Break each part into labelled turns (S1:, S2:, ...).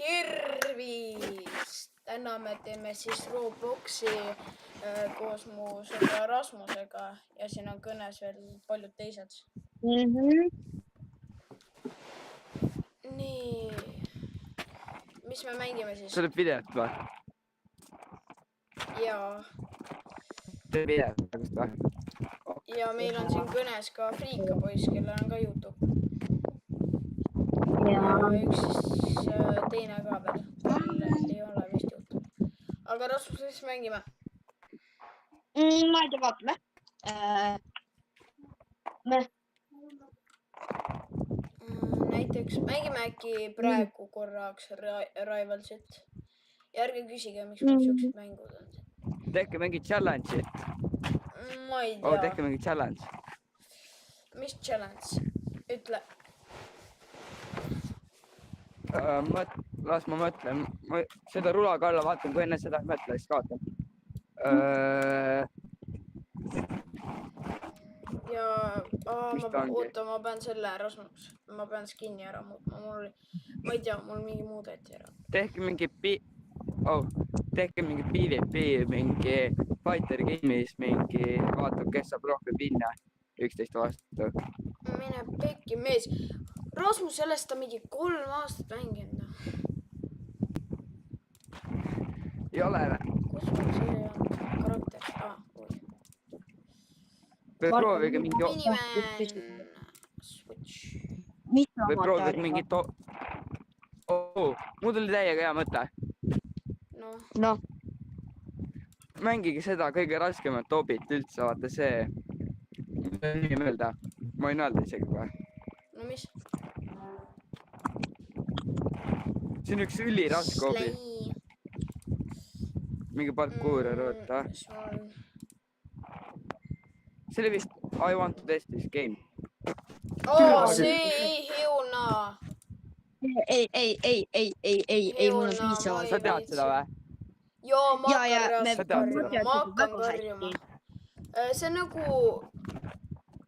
S1: Tervist! Täna me teeme siis Robloksi koos mu sõbra Rasmusega ja siin on kõnes veel paljud teised. Nii. Mis me mängime siis?
S2: See tuleb videot või?
S1: Jaa.
S2: See videot või?
S1: Ja meil on siin kõnes ka Friika poiss, kellel on ka YouTube. Ja üks siis teine ka veel. Kellel ei ole vist YouTube. Aga Rasmus, mis mängime?
S3: Ma ei tea, vaatame.
S1: Näiteks mängime äkki praegu korraks Rivalsit. Ja ärge küsige, miks mul siuksed mängud on.
S2: Tehke mingi challenge'i.
S1: Ma ei
S2: Oh,
S1: tea.
S2: tehke mingi challenge.
S1: Mis challenge? Ütle.
S2: Las ma mõtlen. Seda rula kalla vaatan, kui enne seda ei mõtle, siis kaotan.
S1: Ja oota, ma pean selle Rasmus. Ma pean skin'i ära muutma. Ma ei tea, mul mingi muudeti ära.
S2: Tehke mingi PvP, mingi fighter game'is, mingi vaatab, kes saab rohkem pinna 11 vastu.
S1: Mine pekki, mees. Rasmus sellest on mingi 3 aastat mänginud.
S2: Ei ole või?
S1: Kus mul see on karakter?
S2: Proovige mingi...
S1: Miniman. Switch.
S2: Või proovige mingi... Mul tuli täiega hea mõte.
S3: No.
S2: Mängige seda kõige raskemat obit üldse, vaata see... Nii mõelda. Ma ei öelda isegi kohe.
S1: No mis?
S2: See on üks üliraske obi. Mingi parkuur, oota. See oli vist I want to test this game.
S1: See ei heuna.
S3: Ei, mul on piisavalt.
S2: Sa tead seda või?
S1: Joo, ma
S3: hakkan
S1: karjuma. See on nagu...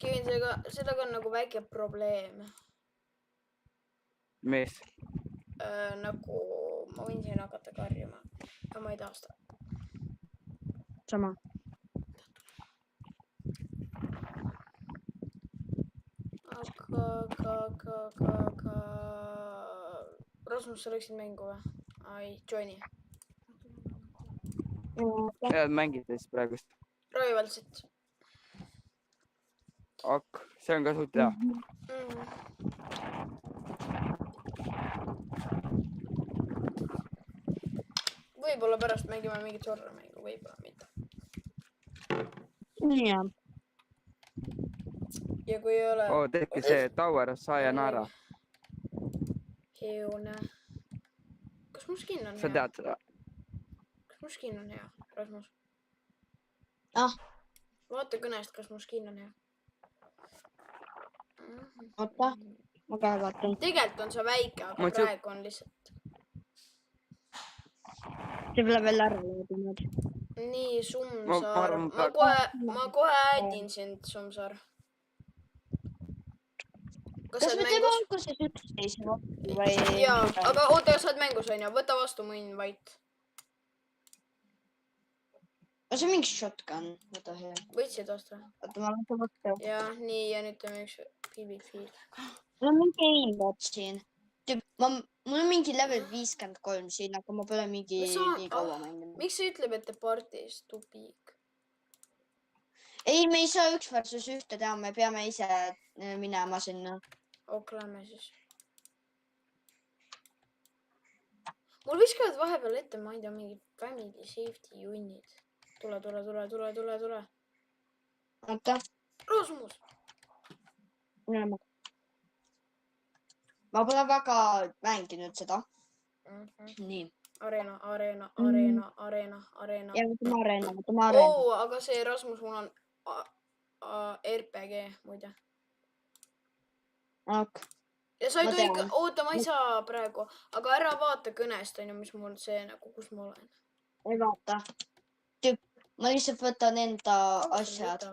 S1: Sellega on nagu väike probleem.
S2: Mis?
S1: Nagu ma võin siin hakata karjuma. Aga ma ei taha seda.
S3: Sama.
S1: Aga... Rasmus, sa läksid mängu või? Ai, joini.
S2: Head mängite siis praegust.
S1: Rivalsit.
S2: See on ka suht hea.
S1: Võib-olla pärast mängime mingit horror-mängu, võib-olla mitte.
S3: Nii.
S1: Ja kui ei ole...
S2: Tehke see Tower of Sayonara.
S1: Heune. Kas mu skin on hea?
S2: Sa tead seda?
S1: Kas mu skin on hea, Rasmus? Vaata kõnest, kas mu skin on hea.
S3: Oota, ma ka vaatan.
S1: Tegelikult on see väike, aga praegu on lihtsalt...
S3: See pole veel ära lõõdunud.
S1: Nii, Sumsar. Ma kohe äädin sind, Sumsar.
S3: Kas me teeme alguses 11 või...
S1: Jaa, aga oota, sa oled mängus, on ju? Võta vastu mu invite.
S3: See on mingi shotgun. Võta hea.
S1: Võtsid vastu?
S3: Oota, ma võtan vastu.
S1: Jaa, nii, ja nüüd teeme üks PvP.
S3: Mul on mingi aimbot siin. Mul on mingi level 53 siin, aga ma pole mingi nii kaua mänginud.
S1: Miks sa ütleb, et te partis tupik?
S3: Ei, me ei saa 1 versus 1 teha, me peame ise minema sinna.
S1: Lähme siis. Mul viskavad vahepeal ette, ma ei tea, mingi family safety junnid. Tule.
S3: Oota.
S1: Rasmus!
S3: Ma pole väga mänginud seda. Nii.
S1: Arena.
S3: Ja võtame arena.
S1: Aga see Rasmus, mul on RPG, muide. Ja sa ei tohi... Oota, ma ei saa praegu. Aga ära vaata kõnest, on ju, mis mul see, nagu, kus ma olen.
S3: Ei vaata. Ma lihtsalt võtan enda asjad.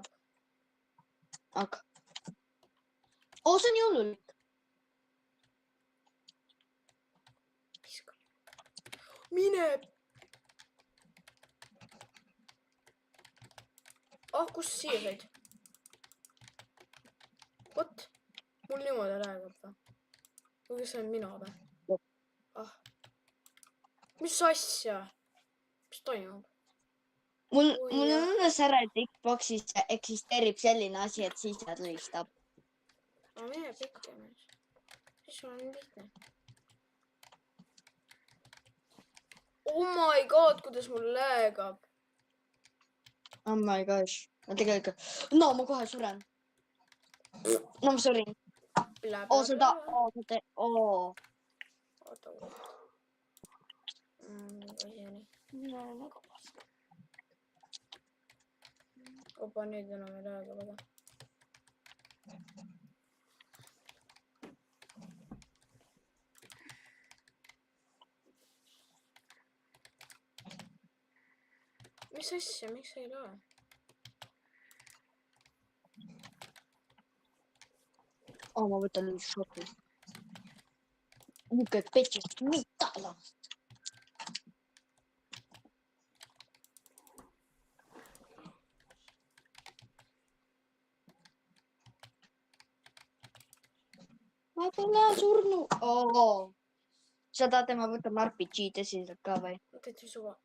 S3: See on jõululik.
S1: Mine. Kus siia said? Vot, mul niimoodi läheb või? Kuigi see on mina või? Mis asja? Mis toimub?
S3: Mul on õnnes ära, et Xboxis eksisteerib selline asi, et siis ta tulistab.
S1: Mine pikki mees. Siis on lihtne. Oh my god, kuidas mul läägab.
S3: Oh my gosh. Ma tegelikult... No, ma kohe suren. No, ma surin. Seda...
S1: Oota. Opa, nüüd enam ei lääga väga. Mis asja, miks ei loe?
S3: Ma võtan nüüd šoki. Niisugune petsist mittalast. Ma pole surnu. Sa tahad, ma võtan RPG tõsiselt ka või?
S1: Täitsa suva.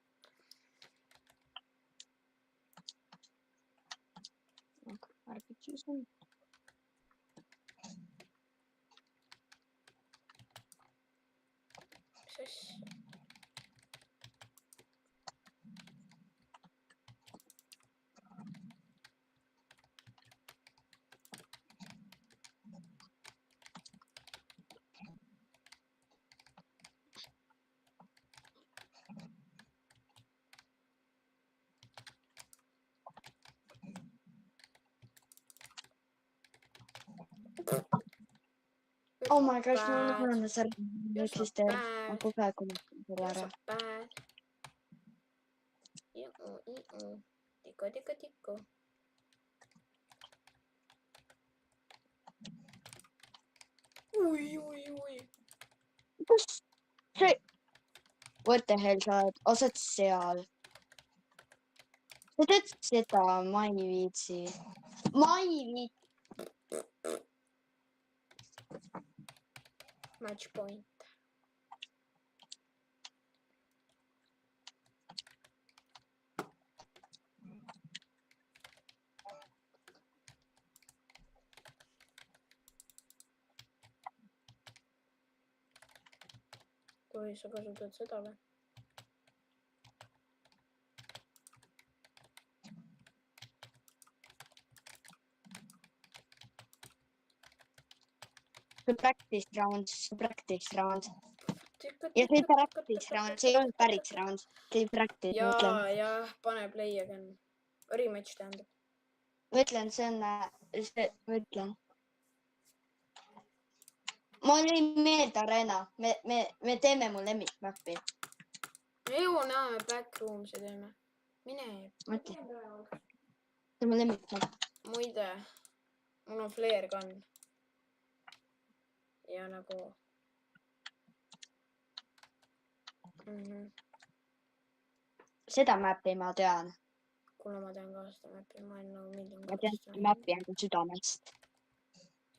S3: RPG on.
S1: Mis asja?
S3: Oh my gosh, mul on see eksisteerib. Ma kogu aeg unustasin selle ära.
S1: Tiko. Ui.
S3: Kus see? What the hell sa oled? Sa oled seal. Sa teed seda, ma ei viitsi.
S1: Match point. Kui sa kasutad seda või?
S3: Practice round. Ja see practice round, see ei olnud päris round. See oli practice, ma ütlen.
S1: Jah, pane play again. Rematch tähendab.
S3: Ma ütlen, see on, ma ütlen. Mul ei meelda arena. Me teeme mu lemmikmappi.
S1: Me ju näeme backroomsi teeme. Mine.
S3: Mõtle. See on mu lemmikmapp.
S1: Muide, mul on flare gun. Ja nagu...
S3: Seda mappi ma tean.
S1: Kuna ma tean ka seda mappi, ma olen nagu miljon
S3: ma tean seda mappi enda südamest.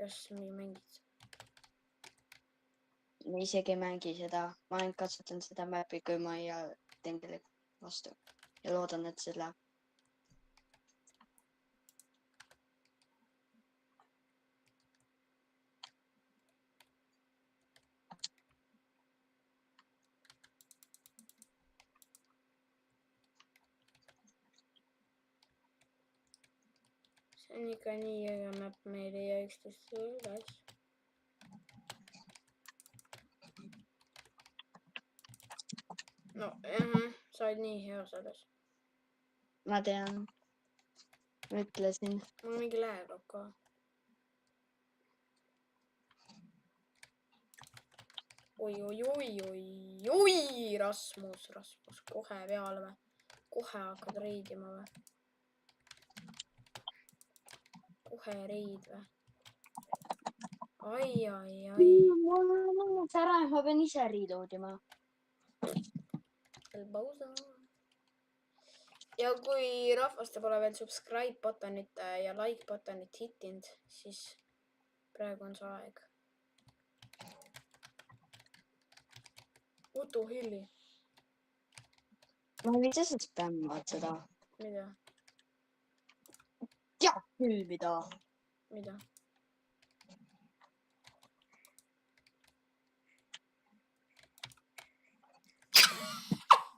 S1: Just, nii mängid.
S3: Ma isegi ei mängi seda. Ma olen katsutan seda mappi, kui ma ei teen kellegi vastu. Ja loodan, et see läheb.
S1: See on ikka nii õige map, meil ei jää üksteist üles. No, sa oled nii hea selles.
S3: Ma tean. Ma ütlesin.
S1: Mul mingi läheb ka. Oi, Rasmus, kohe peale või? Kohe hakkad reidima või? Kohe reid või? Ai.
S3: Mul on ära, ma pean ise reloadima.
S1: väikesel pausal. Ja kui rahvast pole veel subscribe buttonit ja like buttonit hittinud, siis praegu on see aeg. Utu Hilli.
S3: ma ei viitsi spämmad seda.
S1: Mida?
S3: Tead küll, mida.
S1: Mida?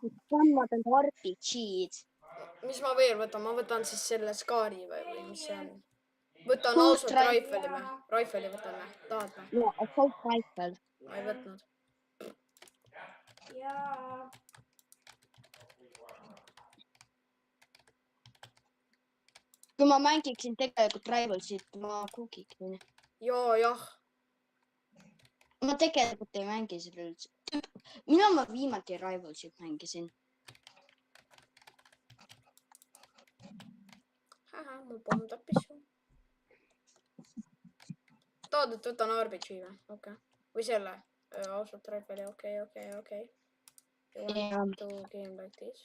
S3: Spämmad on RPG-d.
S1: Mis ma veel võtan? Ma võtan siis selle Skaari või mis see on? Võtan
S3: Full
S1: ausalt Raifeli või? Raifeli võtan või? Tahad või?
S3: No, Assault Rifle.
S1: Ma ei võtnud.
S3: Kui ma mängiksin tegelikult Rivalsit, ma kukiksin.
S1: Jah.
S3: Ma tegelikult ei mängi seda üldse. Mina ma viimati Rivalsit mängisin.
S1: Mu pomm tappis ju. Tahad, et võtan RPG või? Okei. Või selle? Ausalt Raifeli, okei. You want to game like this?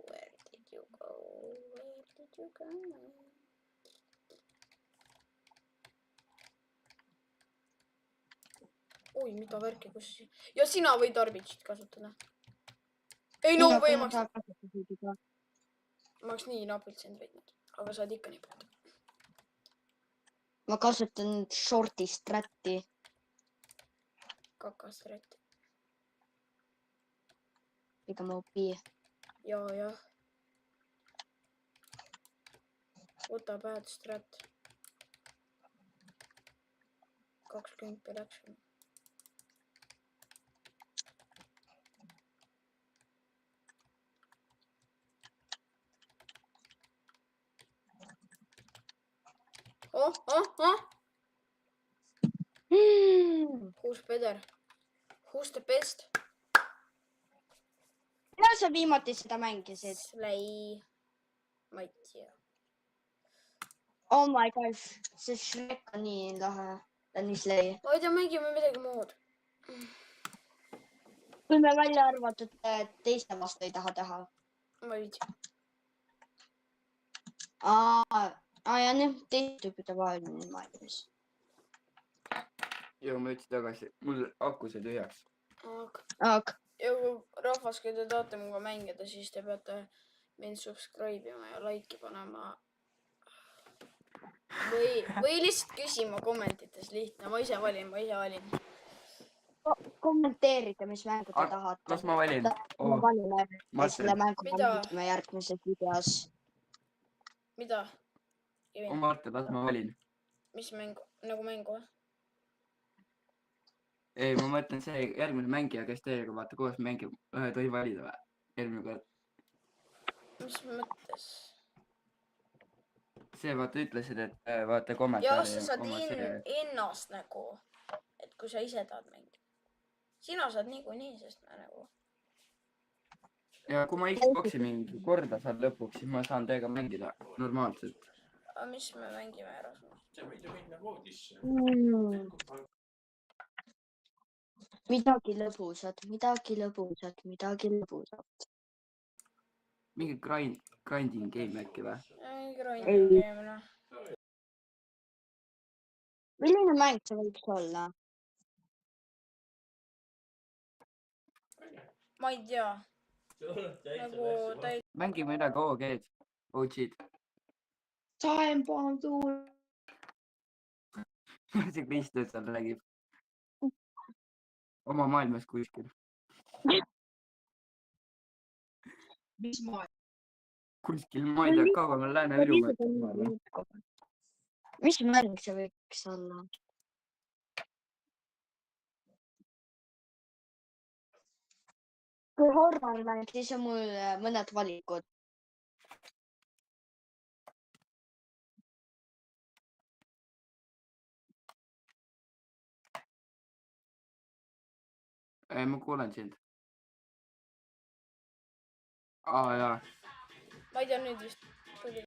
S1: Where did you go? Oi, mida värki, kus... Ja sina võid RPG'd kasutada. Ei, no või ma oleks nii napilt sind võitnud. Aga sa oled ikka nii palju.
S3: Ma kasutan shorti stratti.
S1: Kakastret.
S3: Pigem OP.
S1: Jah. Võta bad strat. 20 läks. Who's better? Who's the best?
S3: Millal sa viimati seda mängisid?
S1: Slay. Ma ei tea.
S3: Oh my gosh, see Shrek on nii lahe. Ta on nii slay.
S1: Ma ei tea, mängime midagi muud.
S3: Kui me välja arvatud teiste vastu ei taha teha.
S1: Ma ei tea.
S3: Ja nüüd teiste tüüpide vahel on maailmas.
S2: Ja ma ütlesin tagasi, mul aku sai tühjaks.
S3: Aga
S1: Ja kui rahvas, kui te tahate muga mängida, siis te peate mind subscribe ima ja like'i panema. Või lihtsalt küsima kommentites lihtne. Ma ise valin.
S3: kommenteerige, mis mängu te tahate.
S2: Kas ma valin?
S3: Ma valime selle mängu
S1: Mida?
S3: mängime järgmises videos.
S1: Mida?
S2: Marta, las ma valin.
S1: Mis mängu? Nagu mängu või?
S2: Ei, ma mõtlen see järgmine mängija, kes teiega vaata koos mängib, tohi valida või? Järgmine kord.
S1: Mis mõttes?
S2: See vaata ütlesid, et vaata kommentaari.
S1: Ja sa saad ennast nagu, et kui sa ise tahad mängida. Sina saad niikuinii, sest me nagu...
S2: Ja kui ma Xboxi mingi korda saan lõpuks, siis ma saan teiega mängida normaalselt.
S1: Aga mis me mängime ära?
S4: See võid ju minna voodisse.
S3: Midagi lõbusat.
S2: Mingi grinding game äkki või?
S1: Ei, grinding.
S3: Milline mäng see võiks olla?
S1: Ma ei tea. Nagu täis...
S2: Mängi midagi OG-d. OG-d.
S3: Time bomb tuul.
S2: See Kristjan seal räägib. Oma maailmas kuskil.
S3: Mis maailm?
S2: Kuskil, ma ei tea, kaugemal Lääne-Virumaa.
S3: Mis mäng see võiks olla? Kui horror mäng, siis on mul mõned valikud.
S2: Ma kuulen sind. Jaa.
S1: ma ei tea nüüd vist tuli.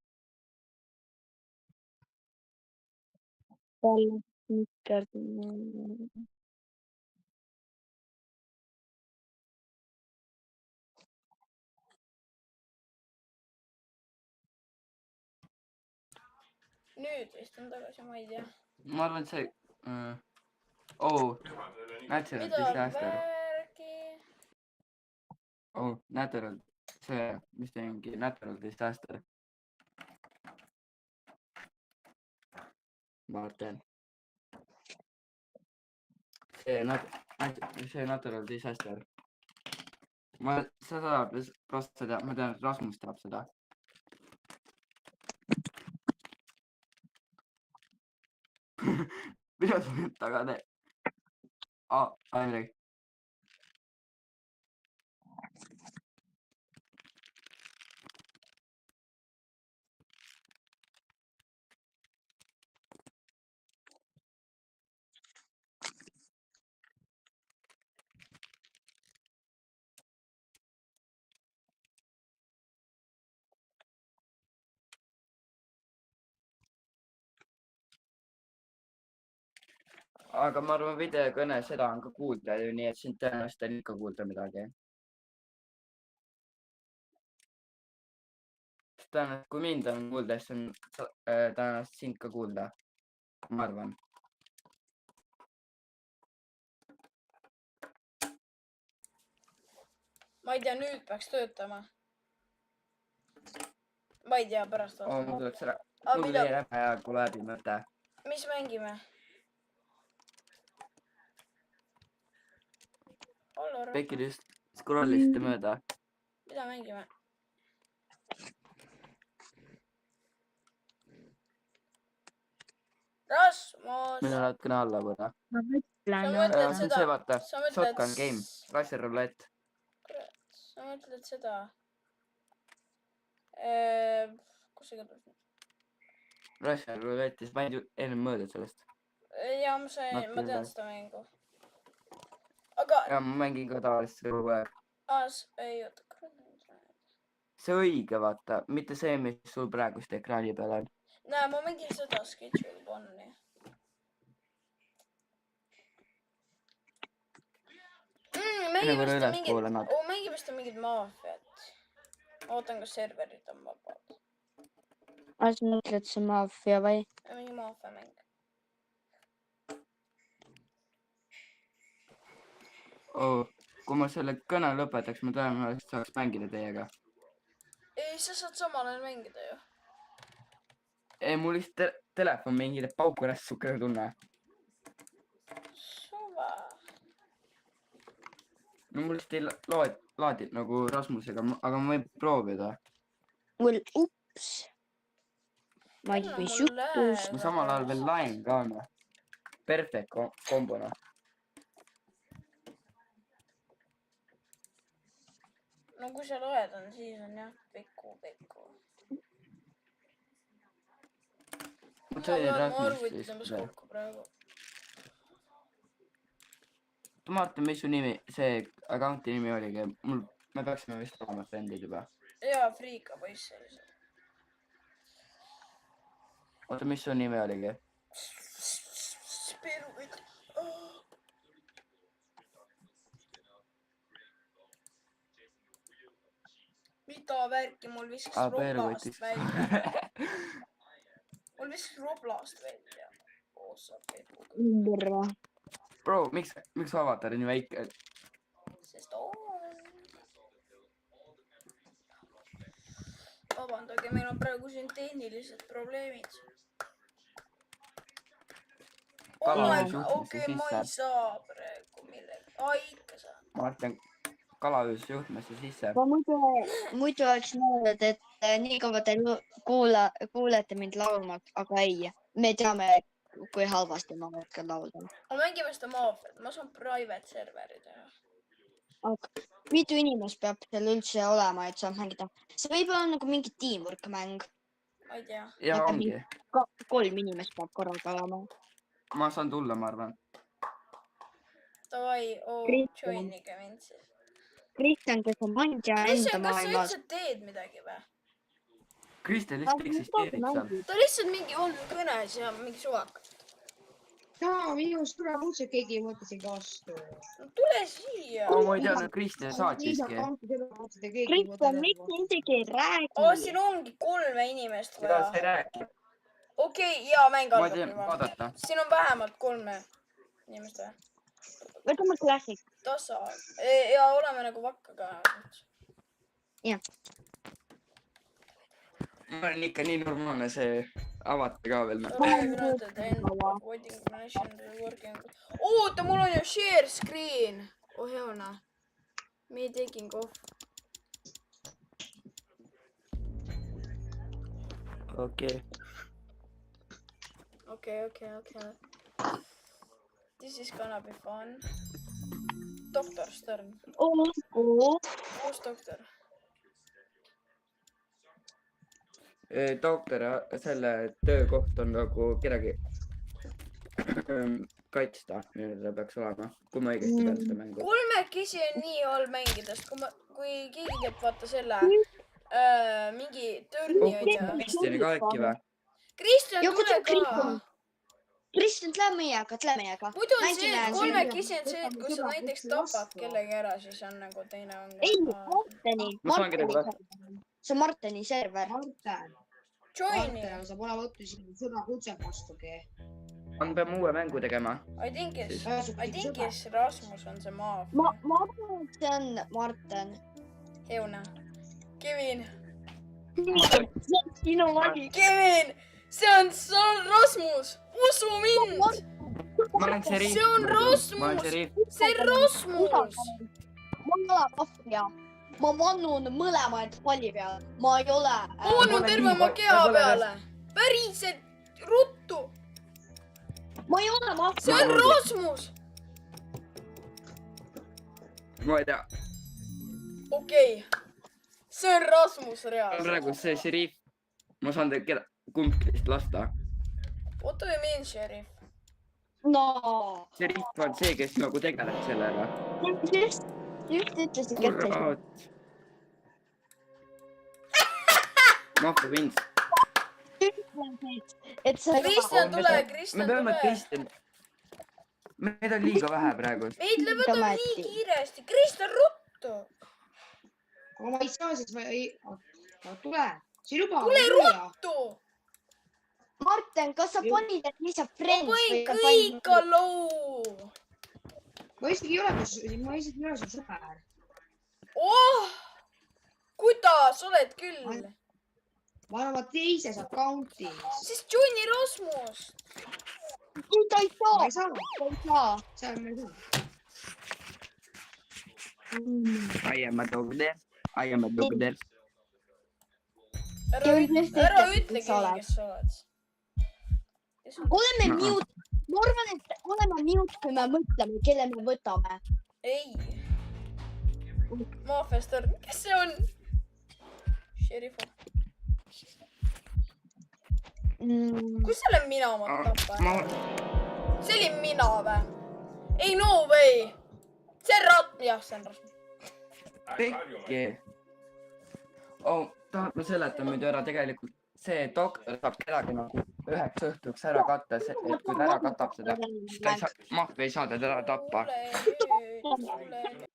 S1: Nüüd vist on tagasi, ma ei tea.
S2: ma arvan, et see oh, natural
S1: Mida
S2: disaster.
S1: värki?
S2: Oh, natural, see, mis ta ongi, natural disaster. Martin. See natural disaster. Sa saad prost seda, ma tean, et Rasmus tahab seda. Mida sa nüüd taga teed? Midagi. Aga ma arvan, videokõne, seda on ka kuulda ju, nii et sind tõenäoliselt on ikka kuulda midagi. Tõenäoliselt, kui mind on kuulda, siis on tõenäoliselt sind ka kuulda. Ma arvan.
S1: Ma ei tea, nüüd peaks töötama. Ma ei tea, pärast vaatame.
S2: Mul tuleb selle, mul tuli läbi ja kui läbi mõte.
S1: Mis mängime?
S2: Pekki just scrollisite mööda.
S1: Mida mängime? Rasmus!
S2: Meil on natukene alla võrra.
S3: Ma mõtlen.
S1: Sa mõtled
S2: See
S1: seda?
S2: on see, vaata, shotgun game, Russian roulette.
S1: Kurat, sa mõtled seda? Kus see kõdus nüüd?
S2: Russian roulette, siis ma ei enne mööda sellest.
S1: Ja, ma tean seda mängu. Aga...
S2: Ja ma mängin ka tavalist kogu aeg.
S1: Ei, oota.
S2: See õige, vaata, mitte see, mis sul praegust ekraani peal on.
S1: Näe, ma mängin seda Schedule One'i. Mängime seda mingit maafiat. Ootan, kas serverid on vabad.
S3: Sa mõtled see maffia või?
S1: Mingi maffia mäng.
S2: Kui ma selle kõne lõpetaks, ma tõenäoliselt saaks mängida teiega.
S1: Ei, sa saad samal ajal mängida ju.
S2: Ei, mul lihtsalt telefon mingile pauku rässukene tunne.
S1: Suva.
S2: No mul lihtsalt ei laadid nagu Rasmusega, aga ma võin proovida.
S3: Mul ups. Ma ei või jutus.
S2: Ma samal ajal veel laen ka on. Perfect kombona.
S1: No kui sa loed on, siis on jah, pekku. Ma arvuti tõmbas kokku praegu.
S2: Martin, mis su nimi, see accounti nimi oligi? Me peaksime vist olema friendid juba.
S1: Jaa, Friika poiss sellised.
S2: Oota, mis su nimi oligi?
S1: Speruid. Mida värki, mul viskas roblast välja. Mul viskas roblast välja. Osa pepuga.
S2: Bro, miks avatar nii väike?
S1: Sest on. Vabandage, meil on praegu siin tehnilised probleemid. Okei, ma ei saa praegu millegi. Ikka saan.
S2: Martin, kalaüs juhtmesse sisse.
S3: Muidu oleks mõelnud, et nii kaua te kuulete mind laulma, aga ei. Me teame, kui halvasti ma võtkan laulda.
S1: Ma mängime seda maafiat, ma saan private serveri teha.
S3: Aga mitu inimest peab seal üldse olema, et saab mängida? See võib olla nagu mingi teamwork mäng.
S1: Ma ei tea.
S2: Ja ongi.
S3: 3 inimest peab korraga olema.
S2: Ma saan tulla, ma arvan.
S1: Davai, joinige mind siis.
S3: Kristjan, kes on mandja enda maailmas.
S1: Kas sa üldse teed midagi või?
S2: Kristel lihtsalt eksisteerib seal .
S1: ta lihtsalt mingi on kõnes ja mingi suvak .
S3: jaa , minu sõbra muudselt keegi ei võta isegi vastu .
S1: no tule siia .
S2: ma ei teadnud , Kristel saatiski .
S3: Kristjan , miks sa isegi ei räägi ?
S1: siin ongi 3 inimest
S2: seda sa ei
S1: vaja .
S2: räägi .
S1: okei , jaa , mäng
S2: ma ei
S1: algab
S2: tea ,
S1: juba .
S2: vaadata .
S1: siin on vähemalt 3 inimest vaja .
S3: võtame klassik .
S1: tasa . ja oleme nagu vakkaga .
S2: ma olen ikka nii normaalne , see avata ka veel .
S1: oota , mul on ju share screen . oh heona . me taking off .
S2: okei .
S1: Okay. This is gonna be fun . doktor Stern . uus doktor .
S2: doktor , selle töökoht on nagu kedagi kaitsta , ta peaks olema , kui ma õigesti pean seda mängu .
S1: 3 on nii halb mängidest , kui keegi teeb vaata selle mingi törni onju .
S2: Kristjaniga äkki või ?
S1: Kristjan ,
S3: Ja
S1: tule
S3: kutsu
S1: ka
S3: Kristjan. . Kristjan , tule meiega .
S1: muidu on see , et
S3: Mängime
S1: 3 on see , et kui sa näiteks tapad kellegi ära , siis on nagu teine on .
S3: ei , Marteni .
S2: Ma saan kedagi
S3: see on Marteni server .
S1: Join'i .
S3: saab olema võtta isegi sõna kutset vastugi .
S2: me peame uue mängu tegema .
S1: I think is Rasmus on see maaf .
S3: ma arvan , et see on Marten .
S1: Heuna . Kevin .
S3: sinu valik .
S1: Kevin , see on Rasmus , usu mind .
S2: ma olen Šerif .
S1: see on
S2: ma olen
S1: Rasmus ,
S2: Šerif .
S1: see on Rasmus .
S3: ma ei ole mafia . ma vannun mõlemaid palli peal . ma ei ole .
S1: ma vannun terve oma keha peale . päriselt , ruttu ,
S3: ma ei ole mafia .
S1: see on Rasmus .
S2: ma ei tea ,
S1: okei , see on Rasmus reaalselt .
S2: praegu see Šerif , ma saan teid keda , kumbki teist lasta .
S1: What do you mean , Sheriff ?
S3: no .
S2: Šerif on see , kes nagu tegeleb sellega .
S3: just ütlesid , et
S2: kurat . Mahvu mind .
S3: et sa .
S1: Kristjan , tule ,
S2: me
S1: Kristjan ,
S2: peame
S1: tule .
S2: Kristjan . meid on liiga vähe praegu .
S1: meid võtame nii kiiresti , Kristjan , ruttu .
S3: aga ma ei saa , siis ma ei . tule , sa ei luba .
S1: tule ruttu .
S3: Marten , kas sa panid , et lihtsalt friends
S1: panin kõik alloo .
S3: ma isegi ei ole , ma isegi ei ole su sõber .
S1: oh , kuidas , oled küll .
S3: ma olen oma teises account'is .
S1: siis Johnny Rasmus .
S3: ta ei saa
S1: Oh.
S3: ma . ei saa . ta ei saa . seal ma ei saa .
S2: I am a dog there . I am a dog there .
S1: ära ütle keegi , kes sa oled .
S3: oleme mute . ma arvan , et oleme mute , kui me mõtleme , kelle me võtame .
S1: ei . Maafester , kes see on ? Sheriff . kus selle mina oma tapan ? see olin mina või ? ei , no way . see on jah , see on Rasmus .
S2: Pekki . oh , tahad , ma seletan muidu ära , tegelikult see doktor saab kedagi nagu 9 õhtuks ära katta , et kui ta ära katab seda , siis ta ei saa , Mahv ei saa teda ära tappa .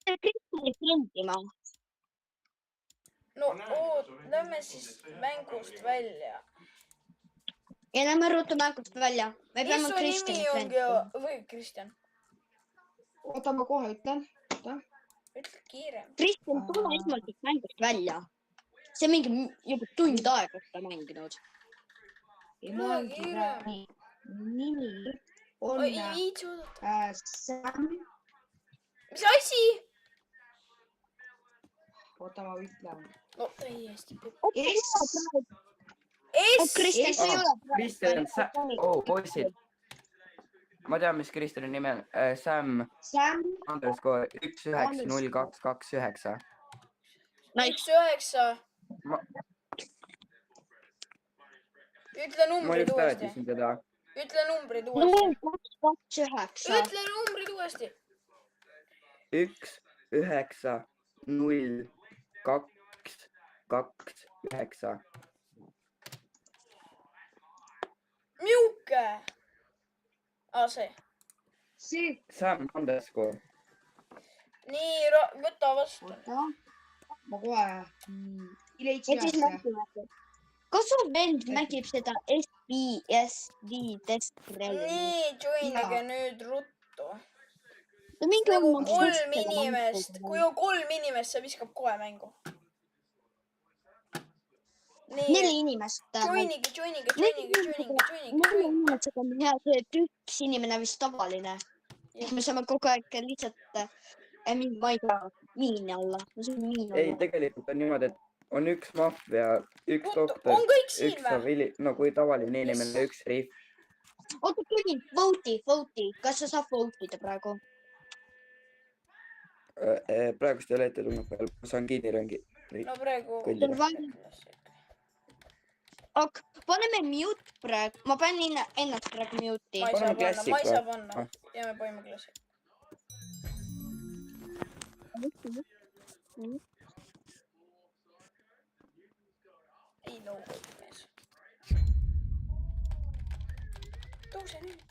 S3: Kristjani friendima .
S1: no oot , lähme siis mängust välja .
S3: ja lähme ruttu mängust välja . me
S1: mis
S3: peame
S1: su
S3: Kristjani
S1: nimi ongi
S3: friendima .
S1: või Kristjan ?
S3: oota , ma kohe ütlen .
S1: ütle kiirem .
S3: Kristjan , tule esmalt mängust välja . see on mingi juba tund aega seda mänginud . nimi on
S1: ei viitsi oodata .
S3: Sam .
S1: mis asi ?
S3: oota , ma ütlen .
S1: no täiesti .
S3: Kristjan , sa ei ole .
S2: Kristjan , oh poisid , ma tean , mis Kristjani nimi on , Sam
S3: Sam .
S2: underscore 190229 .
S1: 1-9 . ütle
S2: ma
S1: numbrid
S2: just
S1: uuesti .
S2: rääkisin teda .
S1: ütle numbrid uuesti .
S3: 229 .
S1: ütle numbrid uuesti .
S2: 190229
S1: Miuke. See.
S3: see .
S2: Sam Underscore .
S1: Nii , võta vastu .
S5: oota , ma kohe ei leidsi
S3: ja siis
S5: ülesse .
S3: mängivad . kas su vend mängib seda SBSD Destrelli ?
S1: nii , joinige nüüd ruttu .
S3: no mingi
S1: nagu
S3: on
S1: 3 inimest , kui on 3 inimest , see viskab kohe mängu .
S3: 4
S1: nii ,
S3: inimest .
S1: joinige .
S3: 4 inimesed on hea see , et üks inimene vist tavaline . ehk me saame kogu aeg lihtsalt , ma ei tea , miini alla . ma saan miini
S2: ei ,
S3: alla .
S2: tegelikult on niimoodi , et on üks maffia , üks doktor ,
S1: on kõik siin
S2: üks
S1: või ?
S2: savili , no kui tavaline inimene , üks riif .
S3: oota , Kevin , vote'i , kas sa saad vote ida praegu ?
S2: praegust ei ole ette tulnud veel , ma saan kiidirangi .
S1: no praegu .
S3: aga paneme mute praegu , ma panin ennast praegu mute'i .
S1: ma ei
S2: Paneme
S1: saa panna ,
S2: klassik
S1: ma ei saa
S2: või?
S1: panna
S2: Ah. .
S1: jääme paneme klassi . ei no mees . tõuse nüüd .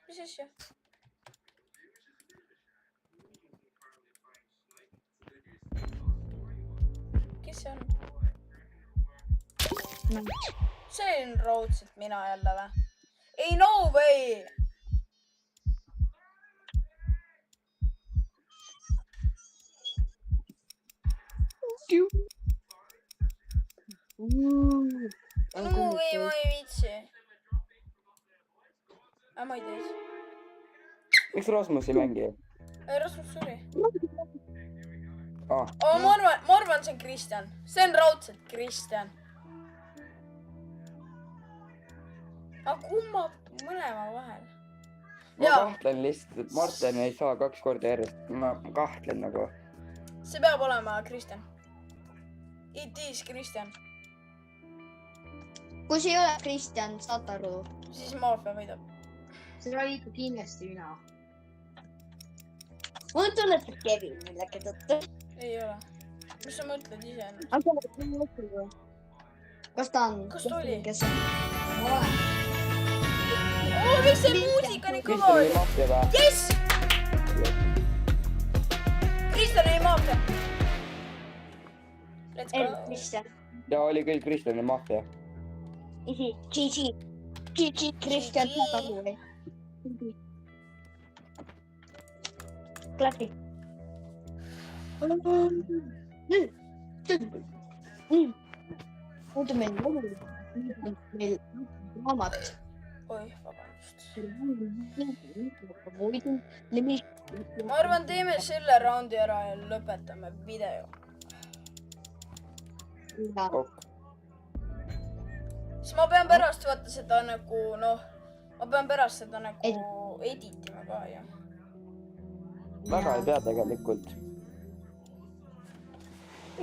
S1: mis asja ? kes see on ? see on raudselt mina jälle või ? ei no way . no way , ma ei viitsi . ma ei tea .
S2: miks Rasmus ei mängi ?
S1: Rasmus suri .
S2: Ah,
S1: ma arvan , see on Kristjan , see on raudselt Kristjan . aga kumma mõlema vahel ?
S2: ma
S1: Jaa.
S2: kahtlen lihtsalt , et Martin ei saa 2 korda järjest , ma kahtlen nagu .
S1: see peab olema Kristjan . It is Kristjan ,
S3: kui see ei ole Kristjan , saad aru .
S1: siis maffia võidab .
S5: see oli ikka kindlasti mina .
S3: mul tunneb , et Kevin millegi tõttu .
S1: ei ole . mis sa mõtled ise ?
S3: aga kas ta on ?
S1: Kas ta oli?
S3: kes on ?
S1: miks see muusika nii kõva
S2: Kristjan oli
S1: oli ?
S2: maffia või ?
S1: jess ! Kristjan oli maffia . Let's
S3: ei ,
S1: go .
S3: Kristjan .
S2: ja oli küll Kristjani maffia .
S3: GG , Kristjan , saad aru või ? klapi . oota , meil raamat .
S1: oih , vabandust .
S3: nimi .
S1: ma arvan , teeme selle raundi ära ja lõpetame video . siis ma pean pärast vaata seda nagu noh , ma pean pärast seda nagu editima ka ju .
S2: väga ei pea tegelikult .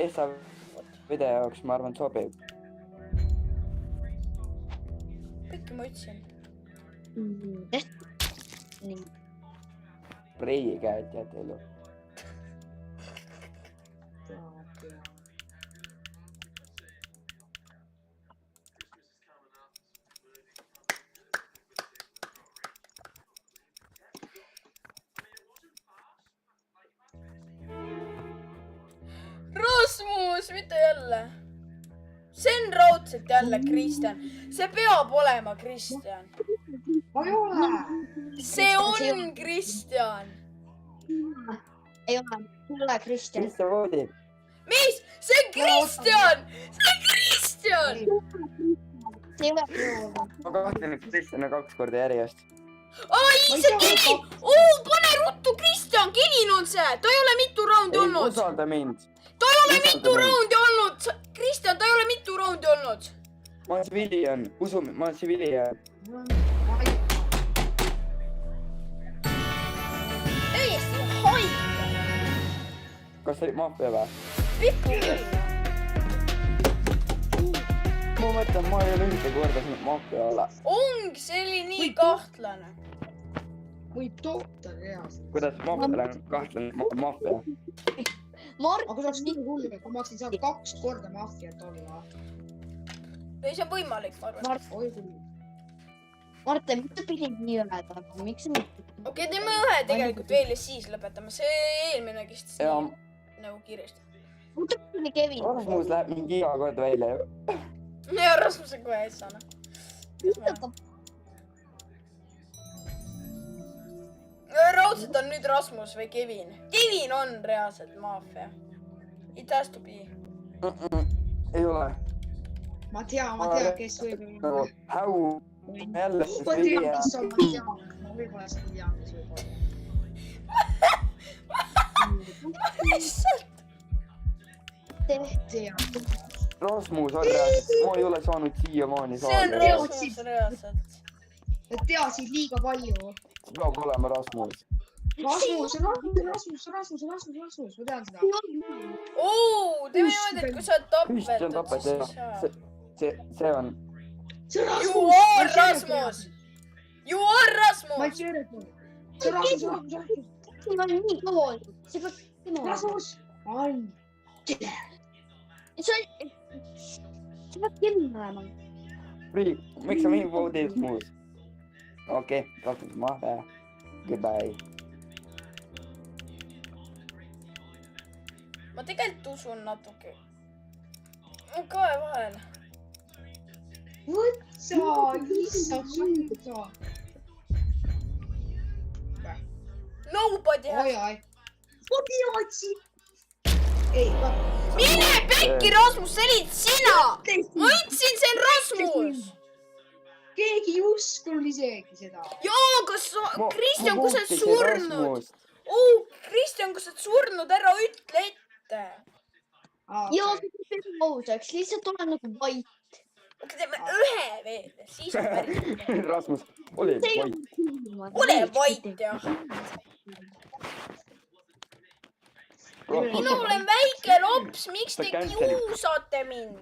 S2: Esa video jaoks ma arvan sobib .
S1: kõike ma ütlesin .
S3: nii .
S2: Reie käed tead elu .
S1: Rasmus , mitte jälle . see on raudselt jälle Kristjan , see peab olema Kristjan ,
S5: ma ei ole .
S1: see on Kristjan .
S3: ei ole Kristjan .
S2: mis sa voodid ?
S1: mis , see on Kristjan , see on Kristjan .
S3: see ei ole Kristjan .
S2: ma kahtlen , et Kristjan on 2 korda järjest .
S1: ai , see Kevin , pane ruttu Kristjan , Kevin on see , ta ei ole mitu raundi olnud ,
S2: usalda mind .
S1: ta ei ole mitu raundi olnud , Kristjan , ta ei ole mitu raundi olnud .
S2: ma olen civilian , usu mind , ma olen civilian .
S1: täiesti haige ,
S2: kas see oli maffia või ?
S1: pikk küll .
S2: ma mõtlen , ma ei ole ühtegi korda saanud maffia olla .
S1: ongi , see oli nii kahtlane .
S5: võib toota reaalselt .
S2: kuidas maffia on kahtlane maffia ?
S3: Mart
S5: aga see oleks nii hull , kui ma oleksin saanud 2 korda maffiat olla .
S1: ei , see on võimalik , ma arvan .
S5: oi küll .
S3: Martin, miks sa pidid nii öelda? Miks sa mitte?
S1: okei, teeme ühe tegelikult veel ja siis lõpetame. See eelmine kistis
S2: Ja
S1: nagu kiiresti.
S3: Muidu oli Kevin.
S2: Rasmus läheb mingi iga kord välja ju.
S1: ja Rasmuse kohe ees saame. Raudselt on nüüd Rasmus või Kevin. Kevin on reaalselt maffia. It has to be.
S2: Ei ole.
S5: ma tean , kes võib
S2: Nagu
S5: olla .
S2: häu jälle .
S5: ma tean , kes on , ma tean . ma võib-olla seda tean , kes võib olla .
S1: lihtsalt .
S5: tean .
S2: Rasmus on reaalselt , ma ei ole saanud siiamaani
S1: see on
S2: saada .
S1: Rasmus reaalselt.
S5: Nad teadsid liiga palju .
S2: peab olema Rasmus .
S5: Rasmus , ma tean seda .
S1: oo , teeme niimoodi , et kui sa
S2: Kristjan
S1: tapetad ,
S2: tapeti
S1: siis
S2: ära .
S1: sa .
S2: see on .
S5: see on
S1: You are Rasmus . You are
S5: ma ei
S1: Rasmus .
S5: tea , see on Rasmus .
S3: See on nii kaua olnud. See peaks tema olema.
S5: Rasmus on .
S3: See peab Kevin olema.
S2: miks sa mingi pool teed muus ? okei , Rasmus maha . Goodbye .
S1: ma tegelikult usun natuke . mu kae vahel .
S5: vot sa , issand , sa .
S1: Nobody has .
S5: oi-oi . ma teadsin . ei ,
S1: mine pekki , Rasmus , see olid sina . ma ütlesin , see on Rasmus .
S5: keegi ei uskunud isegi seda .
S1: jaa , kas sa , Kristjan , kui sa oled surnud ? Kristjan , kui sa oled surnud , ära ütle ette .
S3: Ja see peab ausaks, lihtsalt ole nagu vait.
S1: okei , teeme ühe veel , siis on päris .
S2: Rasmus , ole vait .
S1: ole vait , jah . mina olen väike lops , miks te kiusate mind ?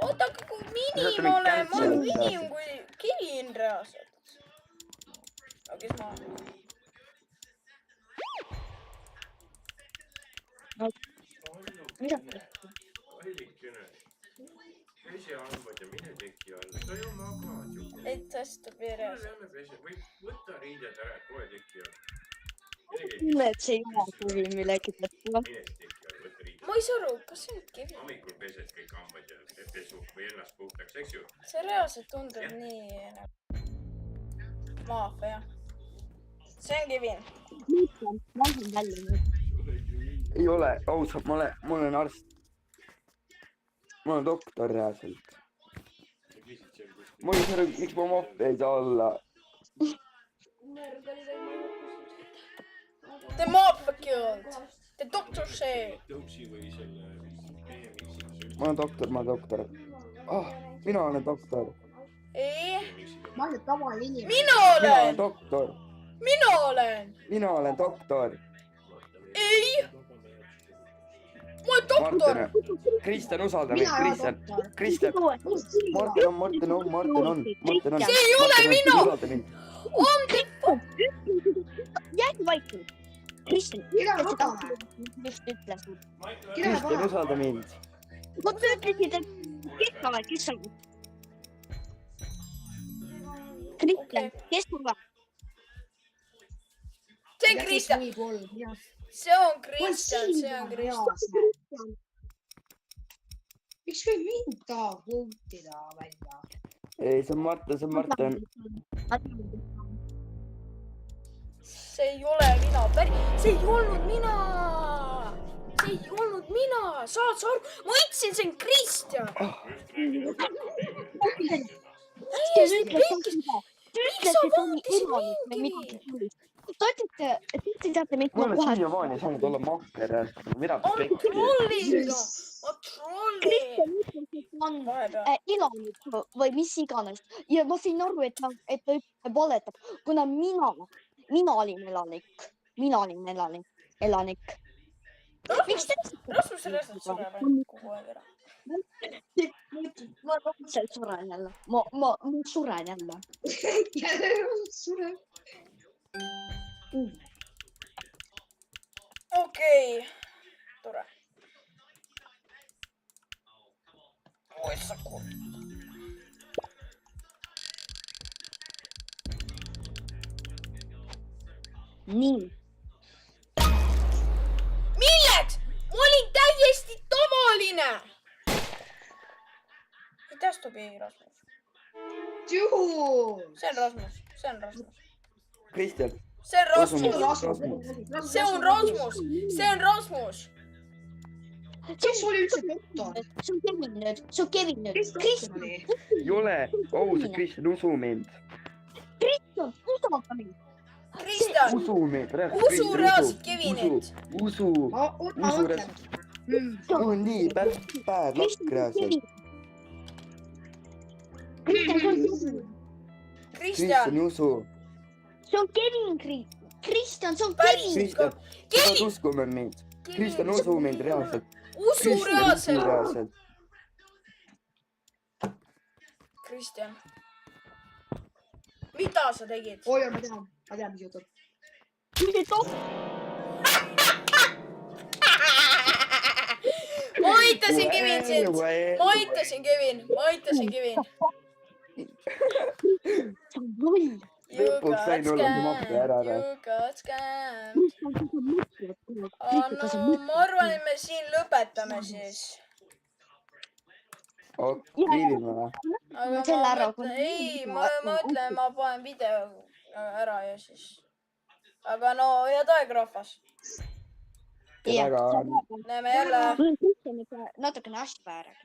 S1: oota , aga kui minim olen , ma olen minim kui Kevin reaalselt . aga kes ma olen ?
S4: kallikene . pese hambad ja mine teki alla , sa ju magad ju .
S1: et hästi peres .
S4: lähme pese või võta riided ära , et kohe teki alla .
S3: Tunned see jumal huvi millegi tõttu .
S4: mine teki alla , võta riided .
S1: ma ei saa aru , kas see on Kevin ?
S4: hommikul pesed kõik hambad ja pesu või ennast puhtaks , eks ju .
S1: see reaalselt tundub nii nagu maffia . see on Kevin .
S3: ma lähen välja nüüd .
S2: ei ole , ausalt , ma olen arst . ma olen doktor reaalselt . ma ei saa aru , miks ma mopp ei saa olla .
S1: The mafia killed . The doctor said .
S4: tõuksi või selle
S2: ma olen doktor , mina olen doktor .
S1: ei ,
S5: ma olen tavaline inimene .
S1: mina
S2: mina olen
S1: olen ,
S2: doktor ,
S1: mina olen .
S2: mina olen doktor .
S1: ei , ma olen doktor .
S2: Martin , Kristjan , usalda mind ,
S5: mina ei ole
S2: Kristjan ,
S5: doktor .
S2: Kristjan , Martin on .
S1: See ei ole mina!
S2: usalda mind .
S1: on the fuck .
S3: jääge vaikima . Kristjan ,
S5: Keda
S3: ütle seda ,
S5: magame?
S3: just ütlesid .
S5: keda
S2: Kristjan ,
S5: paneb ?
S2: usalda mind .
S3: vot sa ütlesid , et kes sa oled ? Kristjan , kes sa oled ?
S1: see on Kristjan , see on Kristjan , see on Kristjan .
S5: miks võib mind tahab vootida välja ?
S2: ei , see on Martin , see on Martin .
S1: see ei ole mina , see ei olnud mina . see ei olnud mina , saad sa aru ? ma ütlesin , see on Kristjan . täiesti pekkis . miks sa vootisid mingi ?
S3: Te ütlete , et te teate , miks
S2: ma
S3: ma
S2: olen
S3: kohe .
S2: siiamaani saanud olla makker . mida te
S1: on
S2: teete ?
S1: trollid , on trollid .
S3: Kristjan ütles , et ta on elanik või mis iganes ja ma sain aru , et ta valetab , kuna mina olin elanik . miks te ?
S1: Rasmus reaalselt sureb kogu aeg ära .
S3: ma raudselt suren jälle , ma suren jälle .
S1: okei , tore . oi sa kurat .
S3: nii .
S1: milleks ? ma olin täiesti tavaline . aitäh , Stobi Rasmus .
S5: Juhu .
S1: see on Rasmus , see on Rasmus ,
S2: Kristjan ,
S1: see on
S2: Usu mind.
S1: Rasmus , see on Rasmus , see on Rasmus .
S5: kes oli üldse doktor ?
S3: see on Kevin nüüd , see on Kevin nüüd .
S5: kes doktor
S3: Kristjan ,
S5: oli ?
S2: ei ole , ausalt , Kristjan , usu mind .
S3: Kristjan , usalda mind .
S1: Kristjan ,
S2: usu mind ,
S1: usu reaalselt Kevinit .
S2: usu ,
S5: ma mõtlen .
S2: on nii , bad luck reaalselt .
S3: Kristjan , see on Kevin .
S1: Kristjan ,
S2: Kristjan , usu .
S3: see on Kevin , Kristjan , see on
S1: Päris-
S3: Kevin .
S2: Kristjan , sa pead
S1: Kevin ,
S2: uskuma mind . Kristjan , usu mind reaalselt .
S1: usu reaalselt .
S2: reaalselt .
S1: Kristjan , mida sa tegid ?
S5: oi , ma tean , mis juhtub .
S1: ma aitasin Kevin sind , ma aitasin Kevin , ma aitasin Kevin .
S3: see on loll .
S2: Lõpuks sain olla su mappi ära,
S1: You got scammed . no ma arvan , et me siin lõpetame siis .
S2: viivime või ?
S1: aga
S3: selle
S1: ma
S3: ära,
S1: mõtlen ,
S3: kui-
S1: ei , ma mõtlen , ma panen video ära ja siis . aga no head aega , rahvas .
S2: väga
S1: näeme jälle .
S3: mul on Kristjaniga natukene asja vaja rääkida .